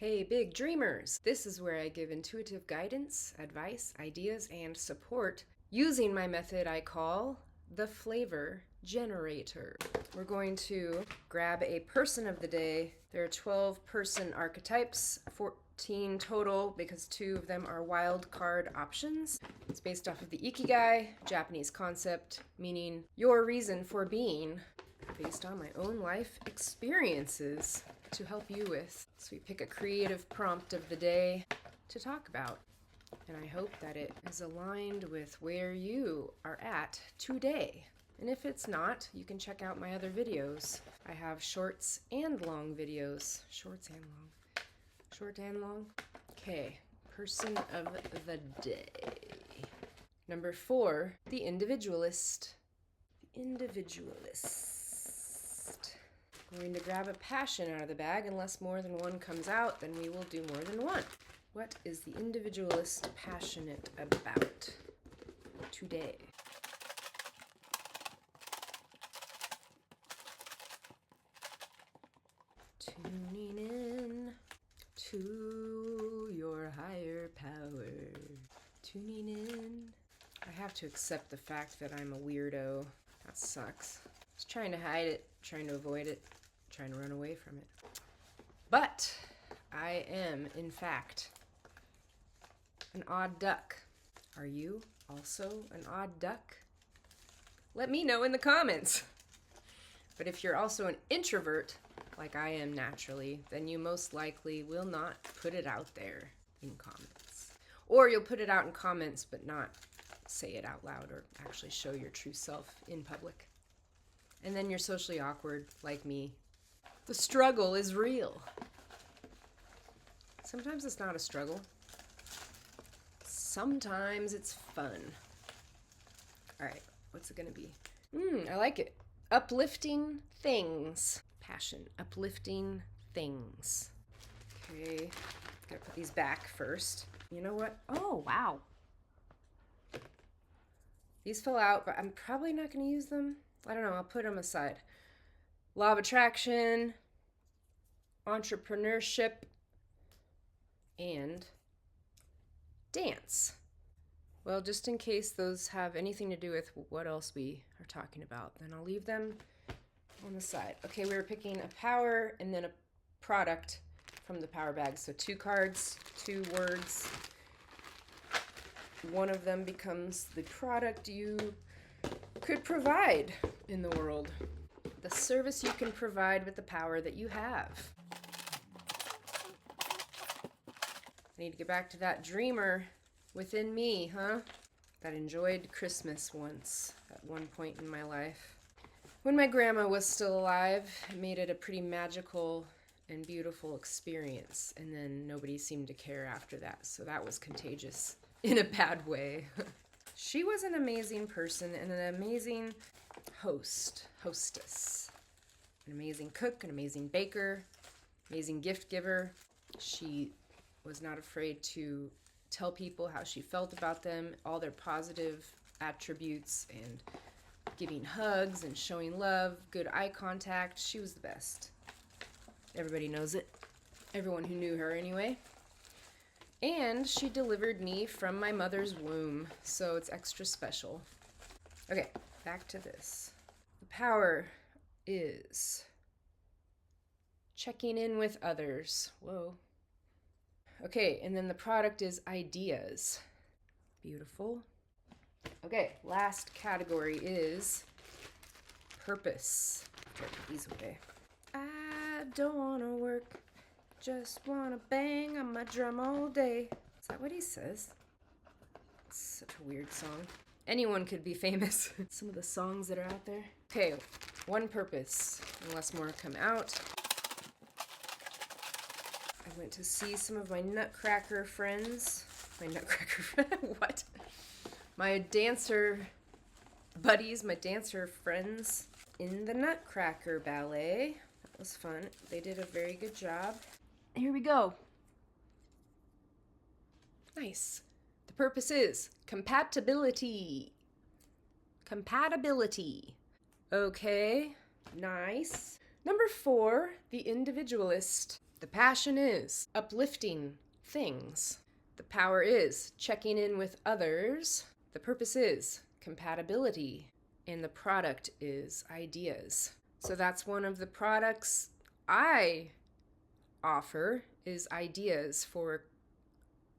Hey, big dreamers! This is where I give intuitive guidance, advice, ideas, and support using my method I call the flavor generator. We're going to grab a person of the day. There are 12 person archetypes, 14 total because 2 of them are wild card options. It's based off of the ikigai, Japanese concept, meaning your reason for being, based on my own life experiences to help you with. So we pick a creative prompt of the day to talk about. And I hope that it is aligned with where you are at today. And if it's not, you can check out my other videos. I have shorts and long videos. Shorts and long. Short and long. Okay, person of the day. Number 4, the individualist. The individualist. Going to grab a passion out of the bag. Unless more than one comes out, then we will do more than one. What is the individualist passionate about today? Tuning in to your higher power. Tuning in. I have to accept the fact that I'm a weirdo. That sucks. I was trying to hide it, trying to avoid it, trying to run away from it. But I am, in fact, an odd duck. Are you also an odd duck? Let me know in the comments. But if you're also an introvert, like I am naturally, then you most likely will not put it out there in comments. Or you'll put it out in comments but not say it out loud or actually show your true self in public. And then you're socially awkward, like me. The struggle is real. Sometimes it's not a struggle. Sometimes it's fun. All right, what's it gonna be? I like it. Uplifting things. Passion, uplifting things. Okay, gotta put these back first. You know what? Oh, wow. These fell out, but I'm probably not gonna use them. I don't know, I'll put them aside. Law of attraction, entrepreneurship, and dance. Well, just in case those have anything to do with what else we are talking about, then I'll leave them on the side. Okay, we were picking a power and then a product from the power bag. So 2 cards, 2 words. One of them becomes the product you could provide in the world. The service you can provide with the power that you have. I need to get back to that dreamer within me, huh? That enjoyed Christmas once, at one point in my life. When my grandma was still alive, it made it a pretty magical and beautiful experience. And then nobody seemed to care after that. So that was contagious in a bad way. She was an amazing person and an amazing hostess. An amazing cook, an amazing baker, amazing gift giver. She was not afraid to tell people how she felt about them, all their positive attributes, and giving hugs and showing love, good eye contact. She was the best. Everybody knows it. Everyone who knew her anyway. And she delivered me from my mother's womb, so it's extra special. Okay, back to this. The power is checking in with others. Whoa. Okay, and then the product is ideas. Beautiful. Okay, last category is purpose. Okay, put these away. I don't want to work, just want to bang on my drum all day. Is that what he says? It's such a weird song. Anyone could be famous. Some of the songs that are out there. Okay, one purpose, unless more come out. I went to see some of my nutcracker friends. What? My dancer buddies, my dancer friends in the Nutcracker Ballet. That was fun. They did a very good job. Here we go. Nice. The purpose is compatibility. Compatibility. Okay, nice. Number 4, the individualist. The passion is uplifting things. The power is checking in with others. The purpose is compatibility. And the product is ideas. So that's one of the products I offer, is ideas for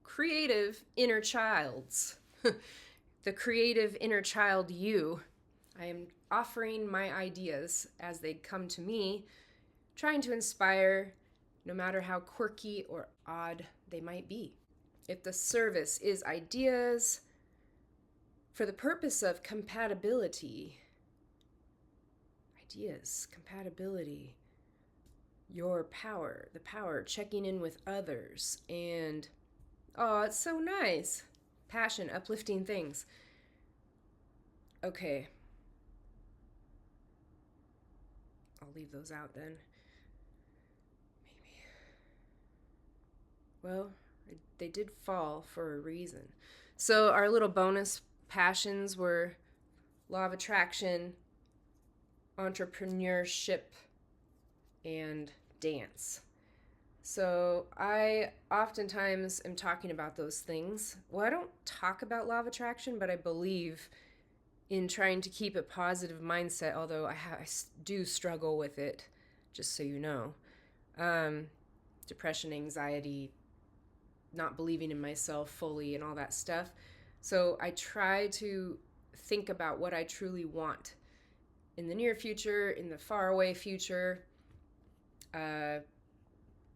creative inner childs. The creative inner child you. I am offering my ideas as they come to me, trying to inspire, no matter how quirky or odd they might be. If the service is ideas for the purpose of compatibility, ideas, compatibility, your power, the power, checking in with others, and oh, it's so nice. Passion, uplifting things. Okay. I'll leave those out then. Maybe. Well, they did fall for a reason. So our little bonus passions were law of attraction, entrepreneurship, and dance. So I oftentimes am talking about those things. Well, I don't talk about law of attraction, but I believe in trying to keep a positive mindset, although I do struggle with it, just so you know. Depression, anxiety, not believing in myself fully, and all that stuff. So I try to think about what I truly want in the near future, in the faraway future,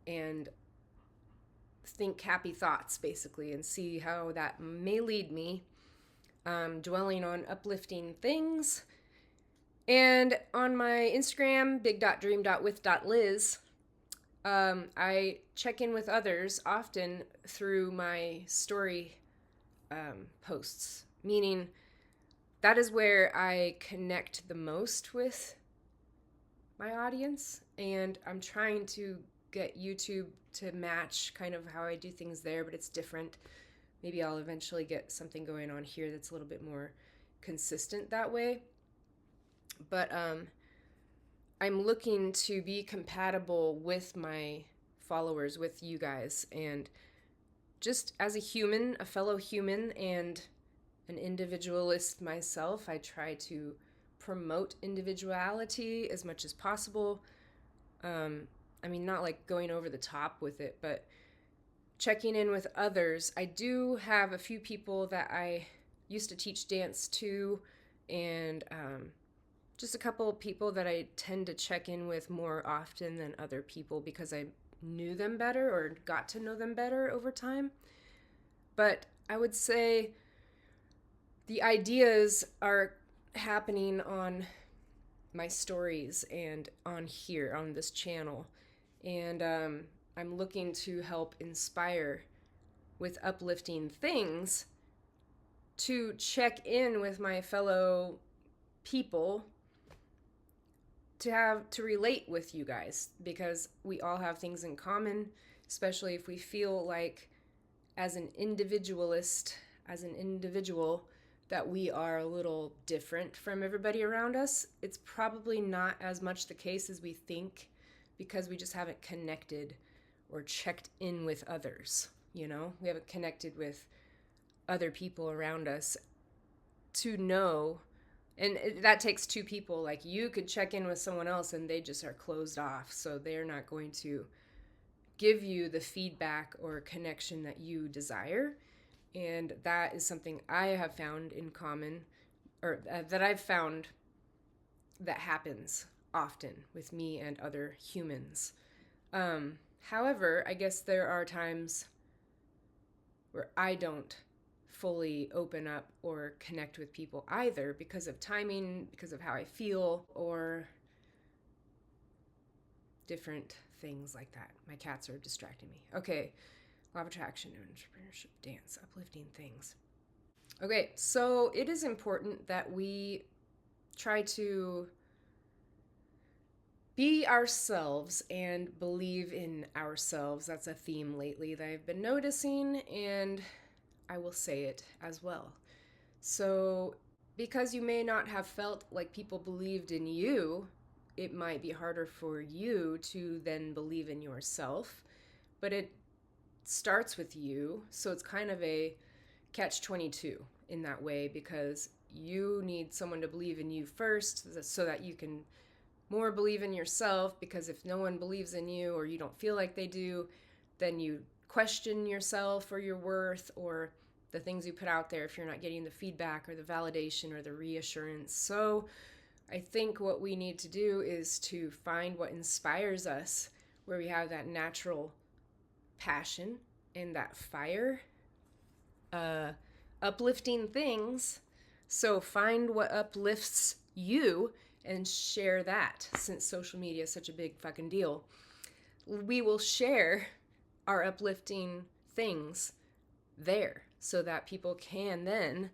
and think happy thoughts, basically, and see how that may lead me, dwelling on uplifting things. And on my Instagram, big.dream.with.liz, I check in with others often through my story posts, meaning that is where I connect the most with my audience, and I'm trying to get YouTube to match kind of how I do things there, but it's different. Maybe I'll eventually get something going on here that's a little bit more consistent that way. But I'm looking to be compatible with my followers, with you guys, and just as a human, a fellow human, and an individualist myself, I try to promote individuality as much as possible. I mean, not like going over the top with it, but checking in with others. I do have a few people that I used to teach dance to, and just a couple of people that I tend to check in with more often than other people because I knew them better or got to know them better over time. But I would say the ideas are happening on my stories and on here, on this channel. And I'm looking to help inspire with uplifting things, to check in with my fellow people, to relate with you guys, because we all have things in common, especially if we feel like as an individualist, as an individual, that we are a little different from everybody around us. It's probably not as much the case as we think, because we just haven't connected or checked in with others. You know, we haven't connected with other people around us to know. And that takes two people. Like, you could check in with someone else and they just are closed off, so they're not going to give you the feedback or connection that you desire. And that is something I have found in common, or that I've found that happens often with me and other humans. However, I guess there are times where I don't fully open up or connect with people either, because of timing, because of how I feel, or different things like that. My cats are distracting me. Okay, law of attraction, entrepreneurship, dance, uplifting things. Okay, so it is important that we try to be ourselves and believe in ourselves. That's a theme lately that I've been noticing, and I will say it as well. So, because you may not have felt like people believed in you, it might be harder for you to then believe in yourself, but it starts with you. So it's kind of a catch 22 in that way, because you need someone to believe in you first so that you can more believe in yourself, because if no one believes in you or you don't feel like they do, then you question yourself or your worth or the things you put out there if you're not getting the feedback or the validation or the reassurance. So I think what we need to do is to find what inspires us, where we have that natural passion and that fire, uplifting things. So find what uplifts you and share that. Since social media is such a big fucking deal, we will share our uplifting things there so that people can then,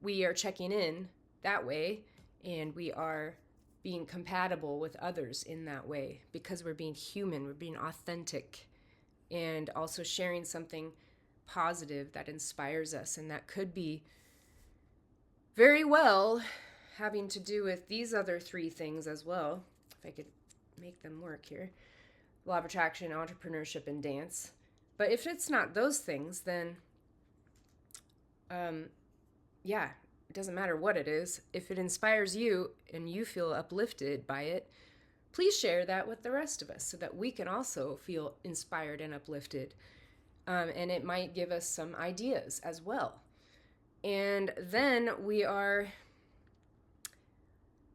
we are checking in that way, and we are being compatible with others in that way, because we're being human, we're being authentic, and also sharing something positive that inspires us. And that could be very well having to do with these other three things as well, if I could make them work here: law of attraction, entrepreneurship, and dance. But if it's not those things, then yeah, it doesn't matter what it is. If it inspires you and you feel uplifted by it, please share that with the rest of us so that we can also feel inspired and uplifted. And it might give us some ideas as well. And then we are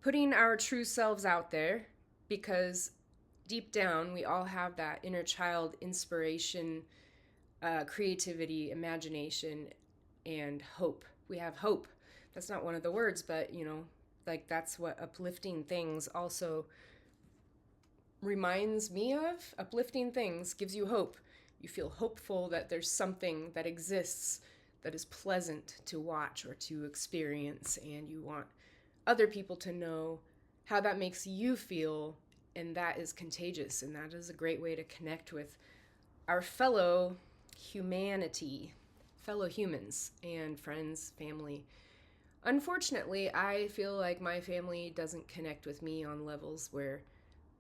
putting our true selves out there, because deep down we all have that inner child inspiration, creativity, imagination, and hope. We have hope. That's not one of the words, but like that's what uplifting things also reminds me of. Uplifting things gives you hope. You feel hopeful that there's something that exists that is pleasant to watch or to experience, and you want other people to know how that makes you feel, and that is contagious, and that is a great way to connect with our fellow humanity, fellow humans, and friends, family. Unfortunately, I feel like my family doesn't connect with me on levels where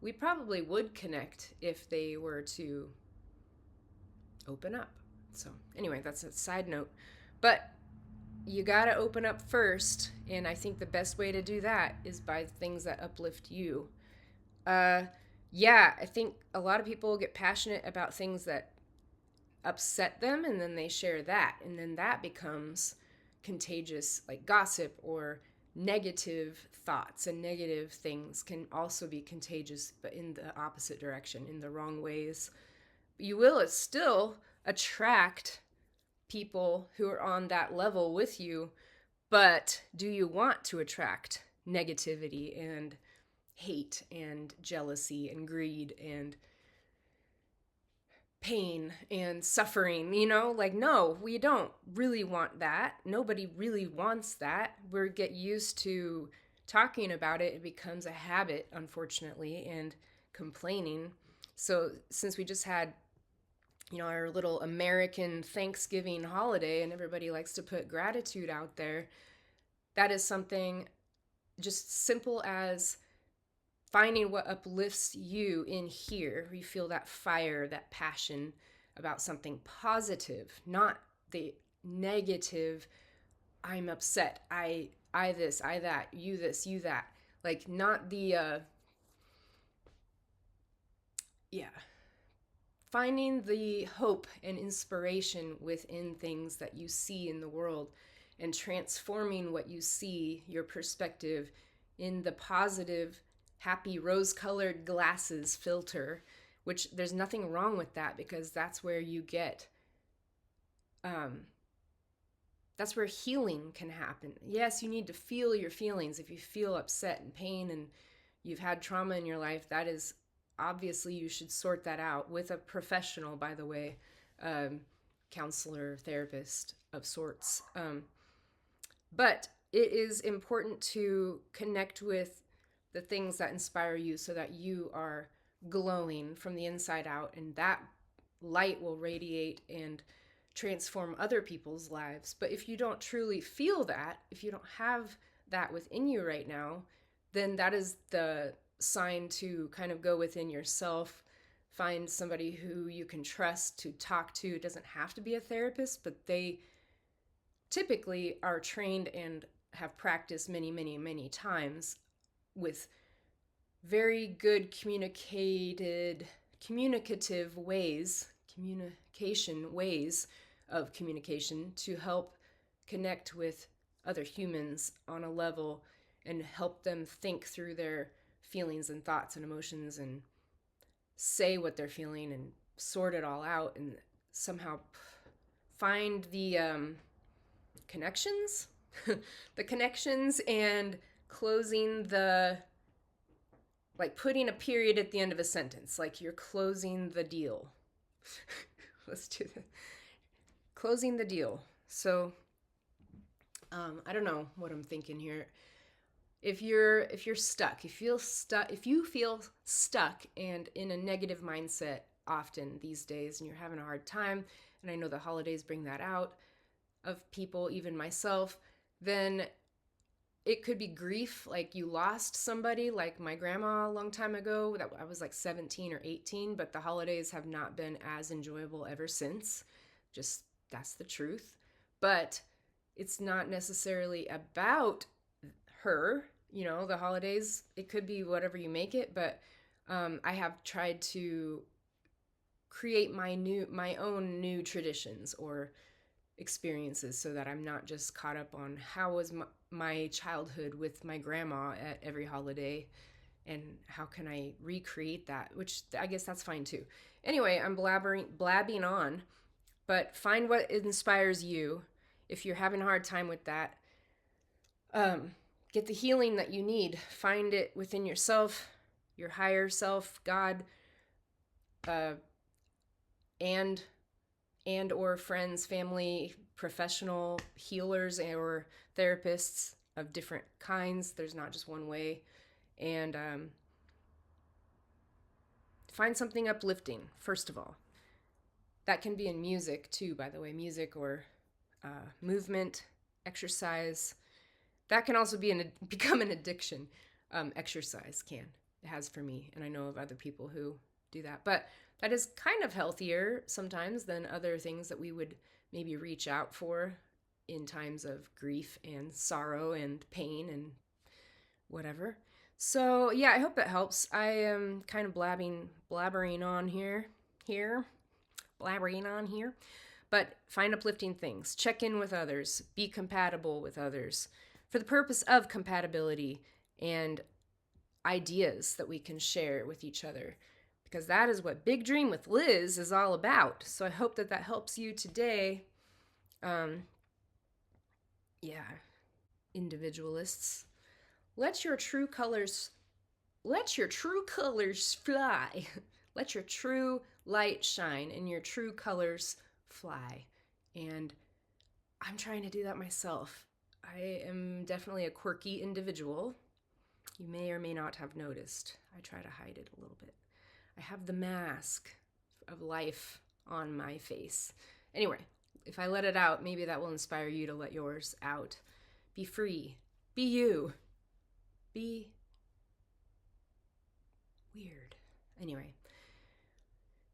we probably would connect if they were to open up. So anyway, that's a side note. But you gotta open up first, and I think the best way to do that is by things that uplift you. Yeah, I think a lot of people get passionate about things that upset them, and then they share that, and then that becomes contagious, like gossip or negative thoughts. And negative things can also be contagious, but in the opposite direction, in the wrong ways. You will still attract people who are on that level with you, but do you want to attract negativity and hate and jealousy and greed and pain and suffering? Like, no, we don't really want that. Nobody really wants that. We get used to talking about it. It becomes a habit, unfortunately, and complaining. So since we just had our little American Thanksgiving holiday, and everybody likes to put gratitude out there, that is something just simple as finding what uplifts you in here. You feel that fire, that passion about something positive, not the negative, I'm upset, I this, I that, you this, you that. Like, not the, yeah. Finding the hope and inspiration within things that you see in the world, and transforming what you see, your perspective, in the positive, happy, rose-colored glasses filter, which there's nothing wrong with that, because that's where you get, that's where healing can happen. Yes, you need to feel your feelings. If you feel upset and pain and you've had trauma in your life, that is obviously, you should sort that out with a professional, by the way, counselor, therapist of sorts. But it is important to connect with the things that inspire you so that you are glowing from the inside out, and that light will radiate and transform other people's lives. But if you don't truly feel that, if you don't have that within you right now, then that is the sign to kind of go within yourself, find somebody who you can trust to talk to. It doesn't have to be a therapist, but they typically are trained and have practiced many, many, many times with very good communicative ways, communication ways of communication to help connect with other humans on a level and help them think through their feelings and thoughts and emotions and say what they're feeling and sort it all out and somehow find the connections, the connections, and closing the, like putting a period at the end of a sentence, like you're closing the deal. Let's do that. Closing the deal. So, I don't know what I'm thinking here. If you're stuck, if you feel stuck and in a negative mindset often these days, and you're having a hard time, and I know the holidays bring that out of people, even myself, then it could be grief, like you lost somebody, like my grandma a long time ago. That I was like 17 or 18, but the holidays have not been as enjoyable ever since. Just that's the truth. But it's not necessarily about her, the holidays. It could be whatever you make it, but I have tried to create my own new traditions or experiences so that I'm not just caught up on how was my childhood with my grandma at every holiday and how can I recreate that, which I guess that's fine too. Anyway, I'm blabbing on, but find what inspires you. If you're having a hard time with that, get the healing that you need. Find it within yourself, your higher self, God, and or friends, family, professional healers or therapists of different kinds. There's not just one way. And find something uplifting, first of all. That can be in music too, by the way, music or movement, exercise. That can also become an addiction. Exercise can. It has for me, and I know of other people who do that. But that is kind of healthier sometimes than other things that we would maybe reach out for in times of grief and sorrow and pain and whatever. So yeah, I hope that helps. I am kind of blabbering on here, blabbering on here. But find uplifting things. Check in with others. Be compatible with others for the purpose of compatibility and ideas that we can share with each other. Because that is what Big Dream with Liz is all about. So I hope that helps you today. Yeah, individualists. Let your true colors fly. Let your true light shine and your true colors fly. And I'm trying to do that myself. I am definitely a quirky individual. You may or may not have noticed. I try to hide it a little bit. I have the mask of life on my face. Anyway, if I let it out, maybe that will inspire you to let yours out. Be free. Be you. Be weird. Anyway,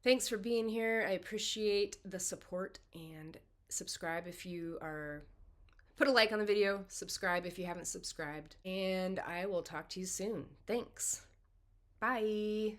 thanks for being here. I appreciate the support, and subscribe if you are... Put a like on the video. Subscribe if you haven't subscribed. And I will talk to you soon. Thanks. Bye.